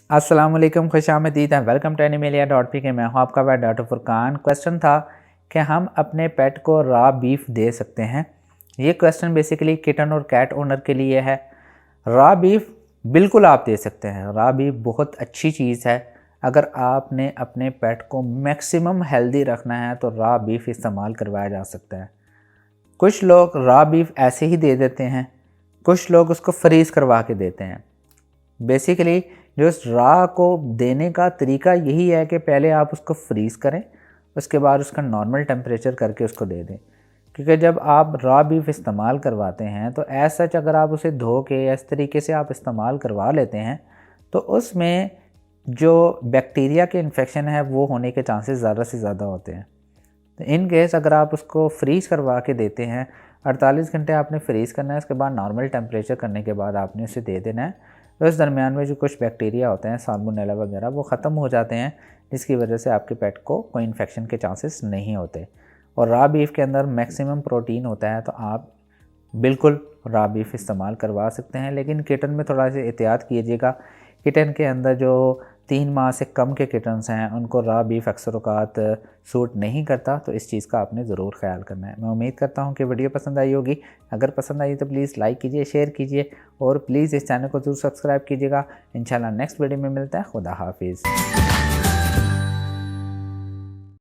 अस्सलाम वालेकुम, खुश आमदीद हैं। Welcome to Animalia. मैं हूँ आपका भाई डॉक्टर फुरकान। क्वेश्चन था कि हम अपने पेट को रॉ बीफ दे सकते हैं। ये क्वेश्चन बेसिकली किटन और कैट ओनर के लिए है। रॉ बीफ बिल्कुल आप दे सकते हैं। रॉ बीफ बहुत अच्छी चीज़ है। अगर आपने अपने पेट को मैक्सिमम हेल्दी रखना है तो रॉ बीफ इस्तेमाल करवाया जा सकता है। कुछ लोग रॉ बीफ ऐसे ही दे देते हैं, कुछ लोग उसको फ्रीज़ करवा के देते हैं। बेसिकली जो इस रॉ को देने का तरीका यही है कि पहले आप उसको फ्रीज़ करें, उसके बाद उसका नॉर्मल टेम्परेचर करके उसको दे दें। क्योंकि जब आप रॉ बीफ इस्तेमाल करवाते हैं तो एज सच अगर आप उसे धो के या इस तरीके से आप इस्तेमाल करवा लेते हैं तो उसमें जो बैक्टीरिया के इन्फेक्शन है वो होने के चांसेस ज़्यादा से ज़्यादा होते हैं। तो इन केस अगर आप उसको फ्रीज़ करवा के देते हैं, 48 घंटे आपने फ्रीज़ करना है, उसके बाद नॉर्मल टेम्परेचर करने के बाद आपने उसे दे देना है। तो इस दरमियान में जो कुछ बैक्टीरिया होते हैं, साल्मोनेला वगैरह, वो ख़त्म हो जाते हैं, जिसकी वजह से आपके पेट को कोई इन्फेक्शन के चांसेस नहीं होते। और रॉ बीफ के अंदर मैक्सिमम प्रोटीन होता है, तो आप बिल्कुल रॉ बीफ इस्तेमाल करवा सकते हैं। लेकिन किटन में थोड़ा सा एहतियात कीजिएगा। किटन के अंदर जो 3 माह से कम के किटन्स हैं उनको रॉ बीफ अक्सर औक़ात सूट नहीं करता, तो इस चीज़ का आपने ज़रूर ख़्याल करना है। मैं उम्मीद करता हूँ कि वीडियो पसंद आई होगी। अगर पसंद आई तो प्लीज़ लाइक कीजिए, शेयर कीजिए और प्लीज़ इस चैनल को ज़रूर सब्सक्राइब कीजिएगा। इंशाल्लाह नेक्स्ट वीडियो में मिलता है। खुदा हाफिज़।